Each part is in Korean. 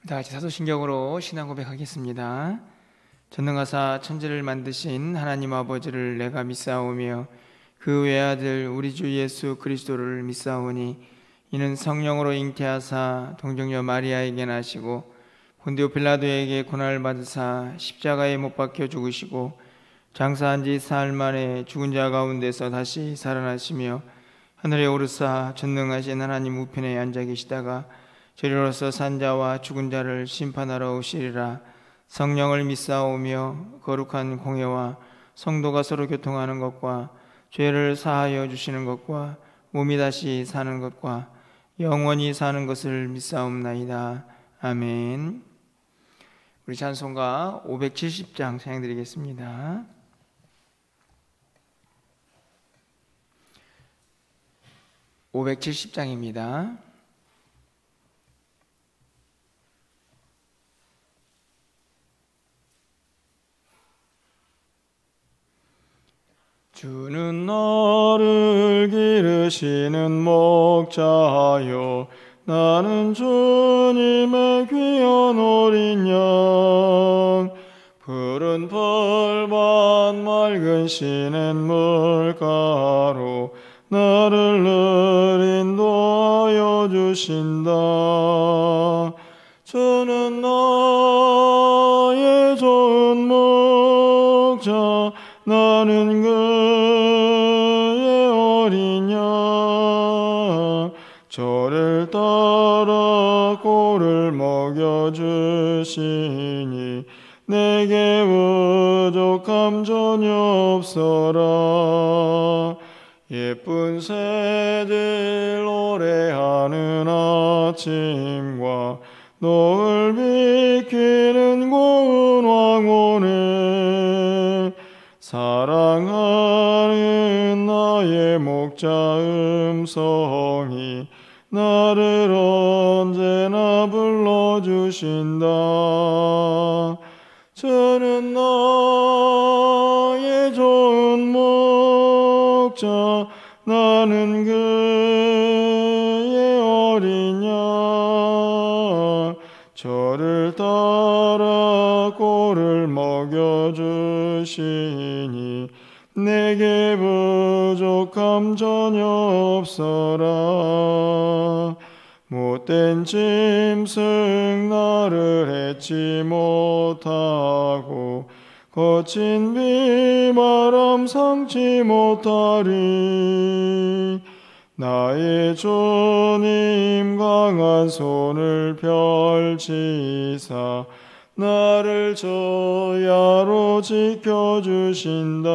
다 같이 사도신경으로 신앙 고백하겠습니다. 전능하사 천지를 만드신 하나님 아버지를 내가 믿사오며 그 외아들 우리 주 예수 그리스도를 믿사오니 이는 성령으로 잉태하사 동정녀 마리아에게 나시고 본디오 빌라도에게 고난을 받으사 십자가에 못 박혀 죽으시고 장사한 지 사흘 만에 죽은 자 가운데서 다시 살아나시며 하늘에 오르사 전능하신 하나님 우편에 앉아 계시다가 저리로서 산 자와 죽은 자를 심판하러 오시리라. 성령을 믿사오며 거룩한 공회와 성도가 서로 교통하는 것과 죄를 사하여 주시는 것과 몸이 다시 사는 것과 영원히 사는 것을 믿사옵나이다. 아멘. 우리 찬송가 570장 찬양드리겠습니다. (570장입니다) 주는 나를 기르시는 목자여 나는 주님의 귀한 어린 양 푸른 풀밭 맑은 시냇물가로 나를 늘 인도하여 주신다. 주는 나의 좋은 목자 나는 그의 어린 양 저를 따라 꼴을 먹여주시니 내게 부족함 전혀 없어라. 예쁜 새들 노래하는 아침과 노을 비키는 고운 황혼에 사랑하는 나의 목자 음성이 나를 언제나 불러주신다. 저는 나의 좋은 목자 나는 그의 어린 양 저를 따라 꼴을 먹여주시니 내게 부족함 전혀 없어라. 못된 짐승 나를 해치 못하고 거친 비바람 상치 못하리. 나의 주님 강한 손을 펼치사 나를 저야로 지켜주신다.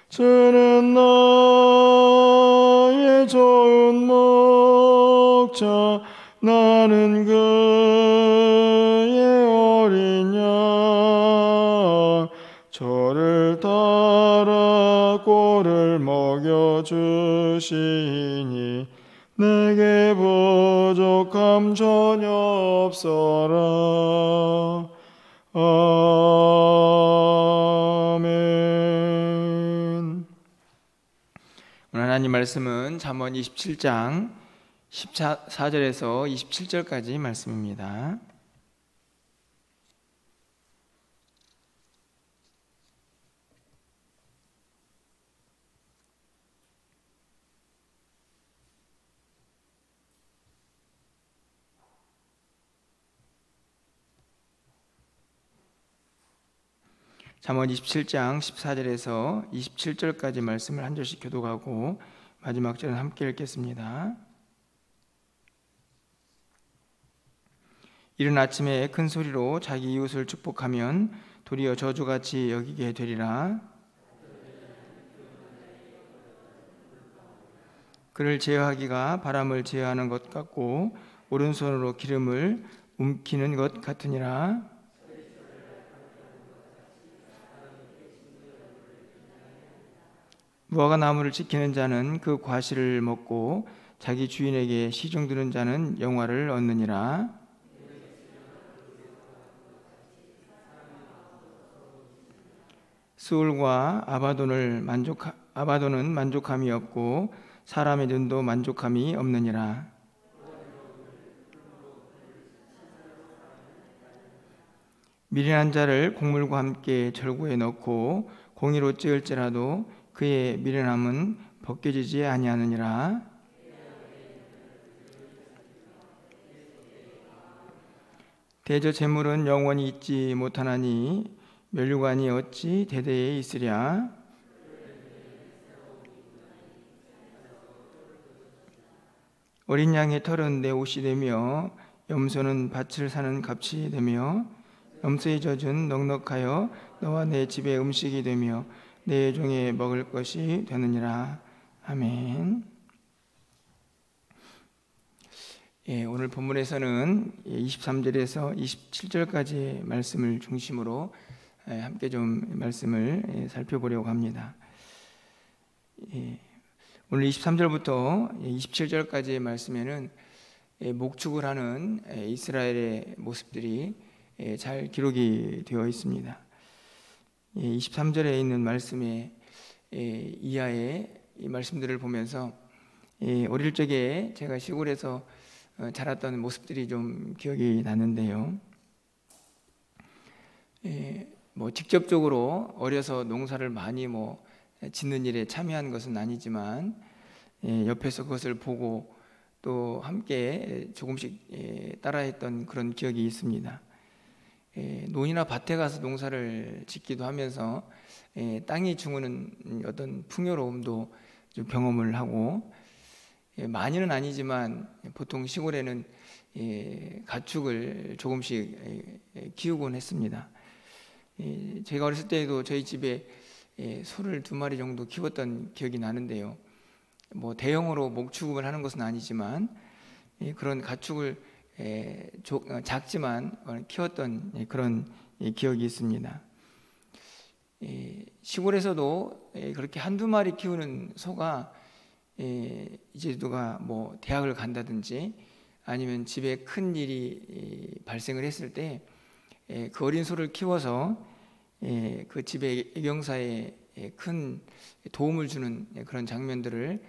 주는 나의 좋은 목자 나는 그의 어린 양 저를 따라 꼴을 먹여주시니 내게 부족함 전혀 없어라. 아멘. 오늘 하나님 말씀은 잠언 27장 14절에서 27절까지 말씀입니다. 잠언 27장 14절에서 27절까지 말씀을 한 절씩 교독하고 마지막 절은 함께 읽겠습니다. 이른 아침에 큰 소리로 자기 이웃을 축복하면 도리어 저주같이 여기게 되리라. 그를 제어하기가 바람을 제어하는 것 같고 오른손으로 기름을 움키는 것 같으니라. 무화과 나무를 지키는 자는 그 과실을 먹고 자기 주인에게 시중 드는 자는 영화를 얻느니라. 스울과 아바돈은 만족함이 없고 사람의 눈도 만족함이 없느니라. 미련한 자를 곡물과 함께 절구에 넣고 공의로 찌을지라도 그의 미련함은 벗겨지지 아니하느니라. 대저 재물은 영원히 있지 못하나니 멸류관이 어찌 대대에 있으랴. 어린 양의 털은 내 옷이 되며 염소는 밭을 사는 값이 되며 염소의 젖은 넉넉하여 너와 내 집의 음식이 되며 내 종의 먹을 것이 되느니라. 아멘. 오늘 본문에서는 23절에서 27절까지의 말씀을 중심으로 함께 좀 말씀을 살펴보려고 합니다. 오늘 23절부터 27절까지의 말씀에는 목축을 하는 이스라엘의 모습들이 잘 기록이 되어 있습니다. 23절에 있는 말씀의 이하의 이 말씀들을 보면서 어릴 적에 제가 시골에서 자랐던 모습들이 좀 기억이 나는데요. 직접적으로 어려서 농사를 많이 짓는 일에 참여한 것은 아니지만 옆에서 그것을 보고 또 함께 조금씩 따라했던 그런 기억이 있습니다. 논이나 밭에 가서 농사를 짓기도 하면서 땅이 주는 어떤 풍요로움도 좀 경험을 하고, 많이는 아니지만 보통 시골에는 가축을 조금씩 키우곤 했습니다. 제가 어렸을 때에도 저희 집에 소를 2마리 정도 키웠던 기억이 나는데요. 대형으로 목축을 하는 것은 아니지만 그런 가축을 작지만 키웠던 그런 기억이 있습니다. 시골에서도 그렇게 1-2마리 키우는 소가 이제 누가 대학을 간다든지 아니면 집에 큰 일이 발생을 했을 때 그 어린 소를 키워서 그 집의 애경사에 큰 도움을 주는 그런 장면들을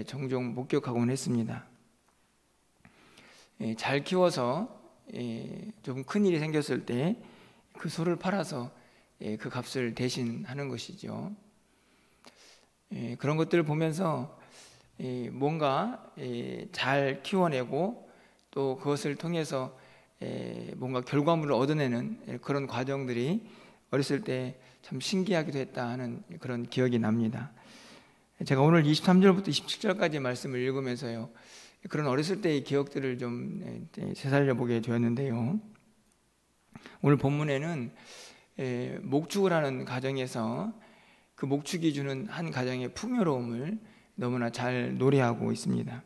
종종 목격하곤 했습니다. 잘 키워서 좀 큰 일이 생겼을 때 그 소를 팔아서 그 값을 대신하는 것이죠. 그런 것들을 보면서 뭔가 잘 키워내고 또 그것을 통해서 뭔가 결과물을 얻어내는 그런 과정들이 어렸을 때 참 신기하기도 했다 하는 그런 기억이 납니다. 제가 오늘 23절부터 27절까지 말씀을 읽으면서요, 그런 어렸을 때의 기억들을 좀 되살려 보게 되었는데요. 오늘 본문에는 목축을 하는 가정에서 그 목축이 주는 한 가정의 풍요로움을 너무나 잘 노래하고 있습니다.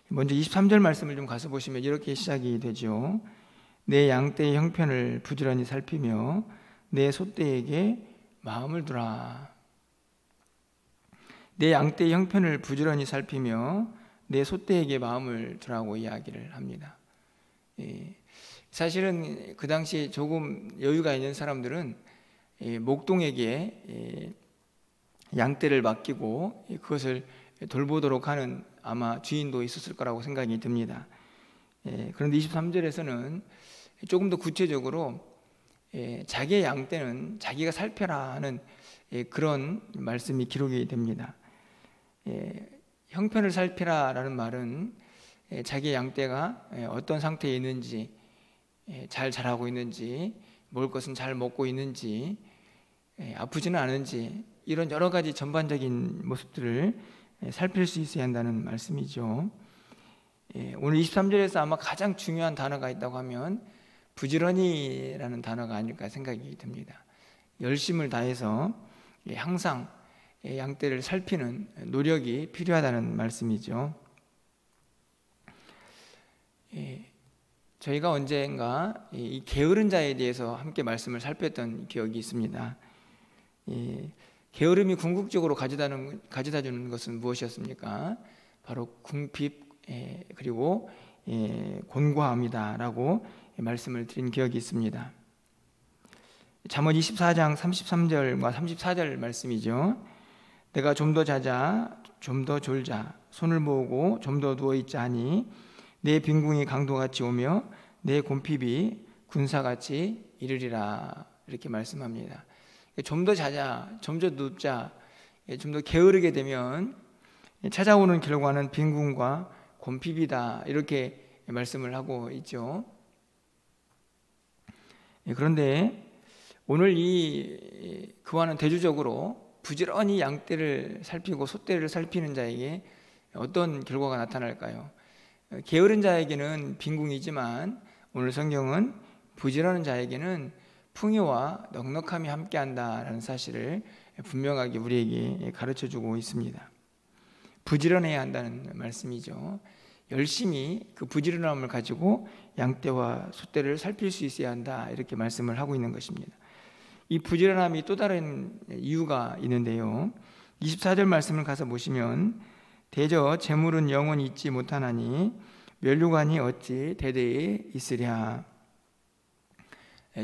먼저 23절 말씀을 좀 가서 보시면 이렇게 시작이 되죠. 내 양떼의 형편을 부지런히 살피며 내 소떼에게 마음을 두라. 내 양떼의 형편을 부지런히 살피며 내 소떼에게 마음을 두라고 이야기를 합니다. 사실은 그 당시 조금 여유가 있는 사람들은 목동에게 양떼를 맡기고 그것을 돌보도록 하는 아마 주인도 있었을 거라고 생각이 듭니다. 그런데 23절에서는 조금 더 구체적으로 자기의 양떼는 자기가 살펴라 하는 그런 말씀이 기록이 됩니다. 형편을 살피라 라는 말은 자기의 양떼가 어떤 상태에 있는지, 잘 자라고 있는지, 먹을 것은 잘 먹고 있는지, 아프지는 않은지, 이런 여러 가지 전반적인 모습들을 살필 수 있어야 한다는 말씀이죠. 오늘 23절에서 아마 가장 중요한 단어가 있다고 하면 부지런히라는 단어가 아닐까 생각이 듭니다. 열심을 다해서 항상 양떼를 살피는 노력이 필요하다는 말씀이죠. 저희가 언젠가 이 게으른 자에 대해서 함께 말씀을 살폈던 기억이 있습니다. 게으름이 궁극적으로 가져다 주는 것은 무엇이었습니까? 바로 궁핍 그리고 곤고함이다라고 말씀을 드린 기억이 있습니다. 잠언 24장 33절과 34절 말씀이죠. 내가 좀 더 자자, 좀 더 졸자, 손을 모으고 좀 더 누워있자 하니 내 빈궁이 강도같이 오며 내 곰핍이 군사같이 이르리라 이렇게 말씀합니다. 좀 더 자자, 좀 더 눕자, 좀 더 게으르게 되면 찾아오는 결과는 빈궁과 곤핍이다 이렇게 말씀을 하고 있죠. 그런데 오늘 그와는 대조적으로 부지런히 양떼를 살피고 소떼를 살피는 자에게 어떤 결과가 나타날까요? 게으른 자에게는 빈궁이지만 오늘 성경은 부지런한 자에게는 풍요와 넉넉함이 함께한다라는 사실을 분명하게 우리에게 가르쳐주고 있습니다. 부지런해야 한다는 말씀이죠. 열심히 그 부지런함을 가지고 양떼와 소떼를 살필 수 있어야 한다 이렇게 말씀을 하고 있는 것입니다. 이 부지런함이 또 다른 이유가 있는데요. 24절 말씀을 가서 보시면 대저 재물은 영원히 있지 못하나니 멸류관이 어찌 대대에 있으랴.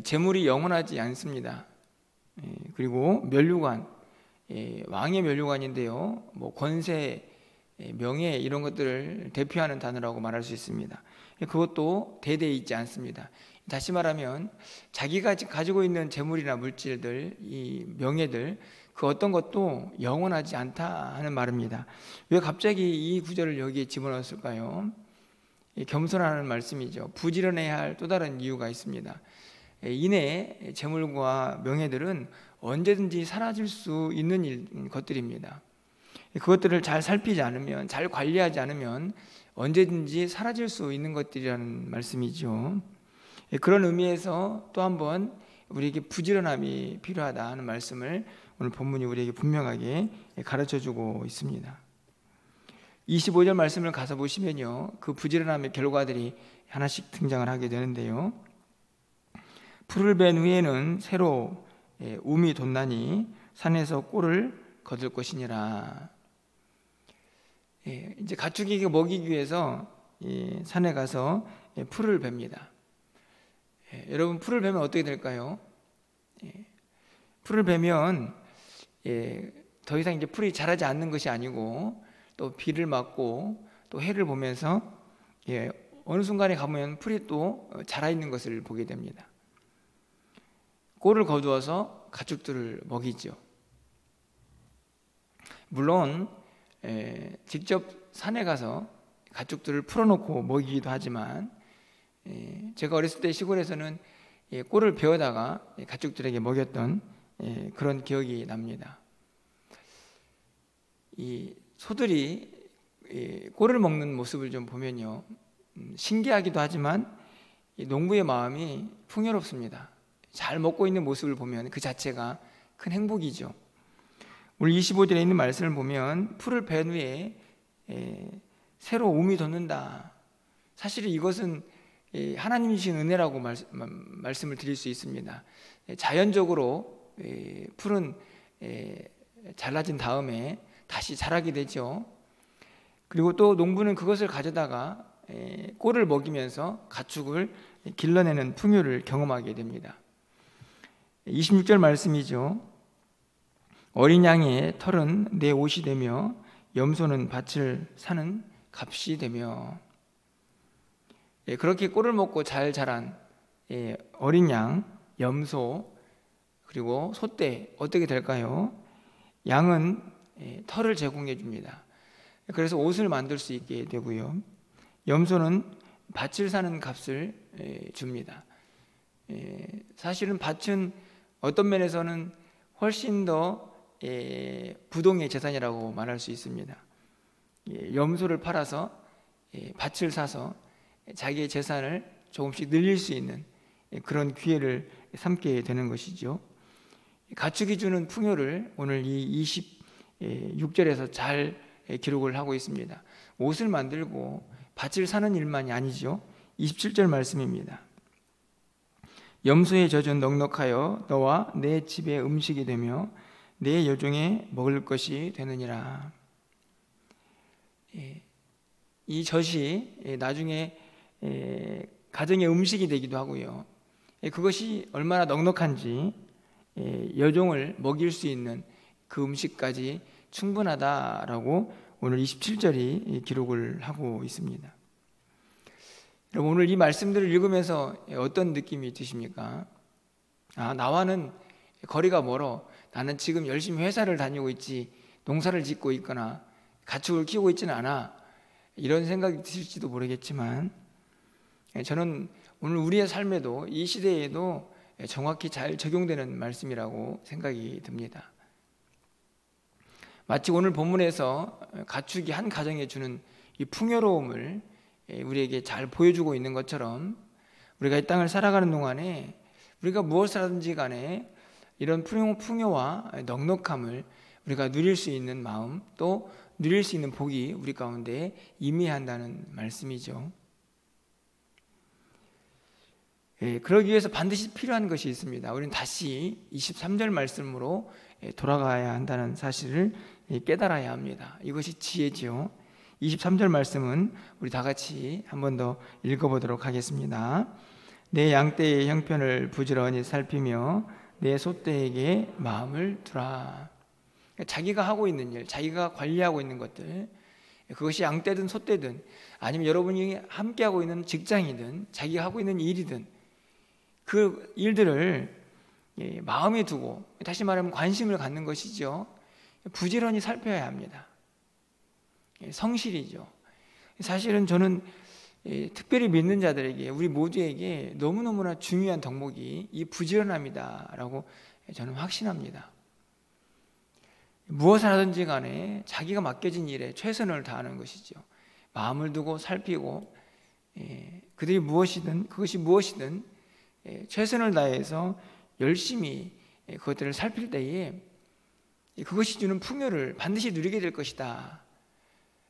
재물이 영원하지 않습니다. 그리고 멸류관, 왕의 멸류관인데요, 뭐 권세, 명예 이런 것들을 대표하는 단어라고 말할 수 있습니다. 그것도 대대에 있지 않습니다. 다시 말하면 자기가 가지고 있는 재물이나 물질들, 이 명예들 그 어떤 것도 영원하지 않다 하는 말입니다. 왜 갑자기 이 구절을 여기에 집어넣었을까요? 겸손하는 말씀이죠. 부지런해야 할 또 다른 이유가 있습니다. 이내 재물과 명예들은 언제든지 사라질 수 있는 것들입니다. 그것들을 잘 살피지 않으면, 잘 관리하지 않으면 언제든지 사라질 수 있는 것들이라는 말씀이죠. 그런 의미에서 또 한번 우리에게 부지런함이 필요하다 하는 말씀을 오늘 본문이 우리에게 분명하게 가르쳐주고 있습니다. 25절 말씀을 가서 보시면요, 그 부지런함의 결과들이 하나씩 등장을 하게 되는데요. 풀을 벤 후에는 새로 움이 돋나니 산에서 꼴을 거둘 것이니라. 이제 가축에게 먹이기 위해서 산에 가서 풀을 뱁니다. 여러분, 풀을 베면 어떻게 될까요? 풀을 베면 더 이상 이제 풀이 자라지 않는 것이 아니고 또 비를 맞고 또 해를 보면서 어느 순간에 가보면 풀이 또 자라 있는 것을 보게 됩니다. 꼴을 거두어서 가축들을 먹이죠. 물론 직접 산에 가서 가축들을 풀어놓고 먹이기도 하지만 제가 어렸을 때 시골에서는 꼴을 베어다가 가축들에게 먹였던 그런 기억이 납니다. 이 소들이 꼴을 먹는 모습을 좀 보면요, 신기하기도 하지만 농부의 마음이 풍요롭습니다. 잘 먹고 있는 모습을 보면 그 자체가 큰 행복이죠. 오늘 25절에 있는 말씀을 보면 풀을 벤 후에 새로 움이 돋는다. 사실 이것은 하나님이 주신 은혜라고 말씀을 드릴 수 있습니다. 자연적으로 풀은 잘라진 다음에 다시 자라게 되죠. 그리고 또 농부는 그것을 가져다가 꼴을 먹이면서 가축을 길러내는 풍요를 경험하게 됩니다. 26절 말씀이죠. 어린 양의 털은 내 옷이 되며 염소는 밭을 사는 값이 되며. 그렇게 꼴을 먹고 잘 자란 어린 양, 염소, 그리고 소떼 어떻게 될까요? 양은 털을 제공해 줍니다. 그래서 옷을 만들 수 있게 되고요. 염소는 밭을 사는 값을 줍니다. 사실은 밭은 어떤 면에서는 훨씬 더 부동의 재산이라고 말할 수 있습니다. 염소를 팔아서 밭을 사서 자기의 재산을 조금씩 늘릴 수 있는 그런 기회를 삼게 되는 것이죠. 가축이 주는 풍요를 오늘 이 26절에서 잘 기록을 하고 있습니다. 옷을 만들고 밭을 사는 일만이 아니죠. 27절 말씀입니다. 염소의 젖은 넉넉하여 너와 내 집의 음식이 되며 내 여종에 먹을 것이 되느니라. 이 젖이 나중에 가정의 음식이 되기도 하고요. 그것이 얼마나 넉넉한지 여종을 먹일 수 있는 그 음식까지 충분하다라고 오늘 27절이 기록을 하고 있습니다. 여러분, 오늘 이 말씀들을 읽으면서 어떤 느낌이 드십니까? 나와는 거리가 멀어. 나는 지금 열심히 회사를 다니고 있지, 농사를 짓고 있거나 가축을 키우고 있지는 않아. 이런 생각이 드실지도 모르겠지만, 저는 오늘 우리의 삶에도, 이 시대에도 정확히 잘 적용되는 말씀이라고 생각이 듭니다. 마치 오늘 본문에서 가축이 한 가정에 주는 이 풍요로움을 우리에게 잘 보여주고 있는 것처럼, 우리가 이 땅을 살아가는 동안에 우리가 무엇을 하든지 간에 이런 풍요와 넉넉함을 우리가 누릴 수 있는 마음, 또 누릴 수 있는 복이 우리 가운데 임해야 한다는 말씀이죠. 그러기 위해서 반드시 필요한 것이 있습니다. 우리는 다시 23절 말씀으로 돌아가야 한다는 사실을 깨달아야 합니다. 이것이 지혜지요. 23절 말씀은 우리 다 같이 한 번 더 읽어보도록 하겠습니다. 내 양떼의 형편을 부지런히 살피며 내 소떼에게 마음을 두라. 자기가 하고 있는 일, 자기가 관리하고 있는 것들, 그것이 양떼든 소떼든 아니면 여러분이 함께하고 있는 직장이든 자기가 하고 있는 일이든 그 일들을 마음에 두고, 다시 말하면 관심을 갖는 것이죠. 부지런히 살펴야 합니다. 성실이죠. 사실은 저는 특별히 믿는 자들에게, 우리 모두에게 너무너무나 중요한 덕목이 이 부지런함이다라고 저는 확신합니다. 무엇을 하든지 간에 자기가 맡겨진 일에 최선을 다하는 것이죠. 마음을 두고 살피고, 그것이 무엇이든 최선을 다해서 열심히 그것들을 살필 때에 그것이 주는 풍요를 반드시 누리게 될 것이다.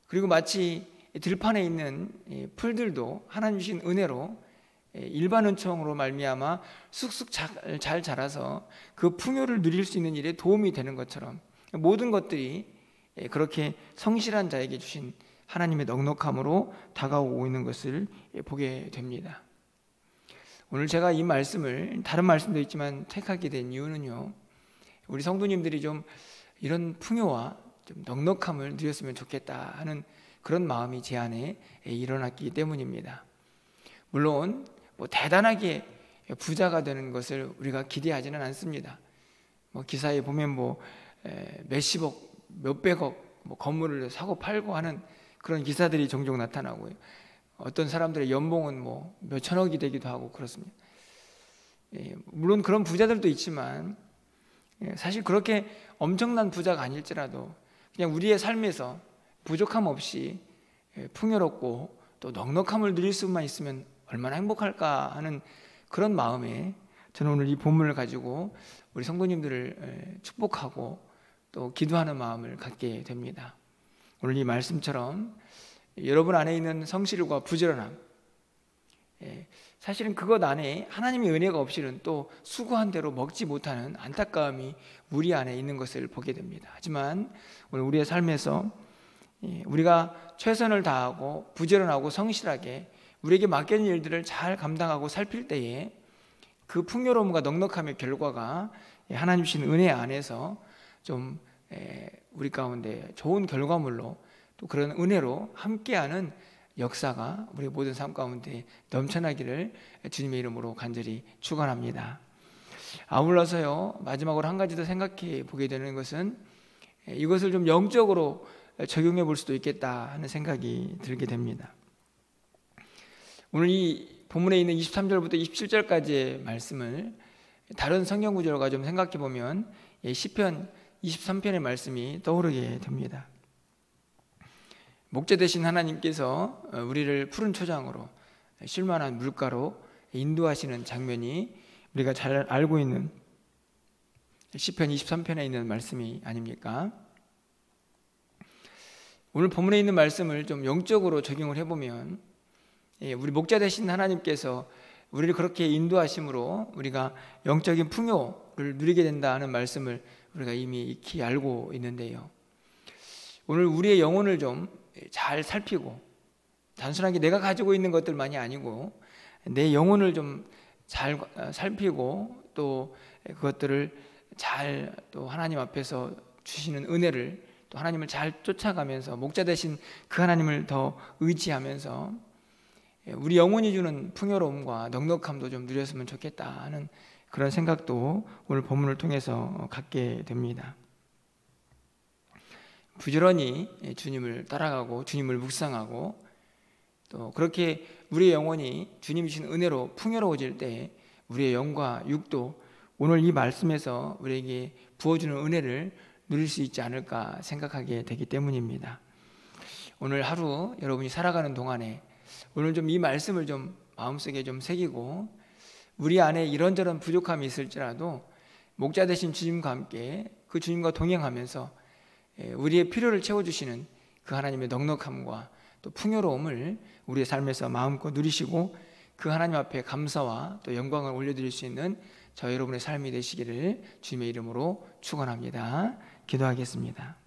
그리고 마치 들판에 있는 풀들도 하나님 주신 은혜로 일반 은총으로 말미암아 쑥쑥 잘 자라서 그 풍요를 누릴 수 있는 일에 도움이 되는 것처럼, 모든 것들이 그렇게 성실한 자에게 주신 하나님의 넉넉함으로 다가오고 있는 것을 보게 됩니다. 오늘 제가 이 말씀을, 다른 말씀도 있지만 택하게 된 이유는요, 우리 성도님들이 좀 이런 풍요와 좀 넉넉함을 누렸으면 좋겠다 하는 그런 마음이 제 안에 일어났기 때문입니다. 물론 대단하게 부자가 되는 것을 우리가 기대하지는 않습니다. 기사에 보면 몇십억, 몇백억 건물을 사고 팔고 하는 그런 기사들이 종종 나타나고요. 어떤 사람들의 연봉은 몇천억이 되기도 하고 그렇습니다. 물론 그런 부자들도 있지만 사실 그렇게 엄청난 부자가 아닐지라도 그냥 우리의 삶에서 부족함 없이 풍요롭고 또 넉넉함을 누릴 수만 있으면 얼마나 행복할까 하는 그런 마음에 저는 오늘 이 본문을 가지고 우리 성도님들을 축복하고 또 기도하는 마음을 갖게 됩니다. 오늘 이 말씀처럼 여러분 안에 있는 성실과 부지런함, 사실은 그것 안에 하나님의 은혜가 없이는 또 수고한 대로 먹지 못하는 안타까움이 우리 안에 있는 것을 보게 됩니다. 하지만 오늘 우리의 삶에서 우리가 최선을 다하고 부지런하고 성실하게 우리에게 맡겨진 일들을 잘 감당하고 살필 때에 그 풍요로움과 넉넉함의 결과가 하나님 주신 은혜 안에서 좀 우리 가운데 좋은 결과물로, 또 그런 은혜로 함께하는 역사가 우리 모든 삶 가운데 넘쳐나기를 주님의 이름으로 간절히 축원합니다. 아울러서요, 마지막으로 한 가지 더 생각해 보게 되는 것은 이것을 좀 영적으로 적용해 볼 수도 있겠다 하는 생각이 들게 됩니다. 오늘 이 본문에 있는 23절부터 27절까지의 말씀을 다른 성경 구절과 좀 생각해 보면 시편 23편의 말씀이 떠오르게 됩니다. 목자 되신 하나님께서 우리를 푸른 초장으로 쉴만한 물가로 인도하시는 장면이 우리가 잘 알고 있는 시편 23편에 있는 말씀이 아닙니까? 오늘 본문에 있는 말씀을 좀 영적으로 적용을 해보면 우리 목자 되신 하나님께서 우리를 그렇게 인도하심으로 우리가 영적인 풍요를 누리게 된다 하는 말씀을 우리가 이미 익히 알고 있는데요, 오늘 우리의 영혼을 좀 잘 살피고, 단순하게 내가 가지고 있는 것들만이 아니고 내 영혼을 좀 잘 살피고, 또 그것들을 잘 또 하나님 앞에서 주시는 은혜를 또 하나님을 잘 쫓아가면서 목자 되신 그 하나님을 더 의지하면서 우리 영혼이 주는 풍요로움과 넉넉함도 좀 누렸으면 좋겠다 하는 그런 생각도 오늘 본문을 통해서 갖게 됩니다. 부지런히 주님을 따라가고 주님을 묵상하고 또 그렇게 우리의 영혼이 주님이 주신 은혜로 풍요로워질 때 우리의 영과 육도 오늘 이 말씀에서 우리에게 부어주는 은혜를 누릴 수 있지 않을까 생각하게 되기 때문입니다. 오늘 하루 여러분이 살아가는 동안에 오늘 좀 이 말씀을 좀 마음속에 좀 새기고 우리 안에 이런저런 부족함이 있을지라도 목자 되신 주님과 함께 그 주님과 동행하면서 우리의 필요를 채워주시는 그 하나님의 넉넉함과 또 풍요로움을 우리의 삶에서 마음껏 누리시고 그 하나님 앞에 감사와 또 영광을 올려드릴 수 있는 저 여러분의 삶이 되시기를 주님의 이름으로 축원합니다. 기도하겠습니다.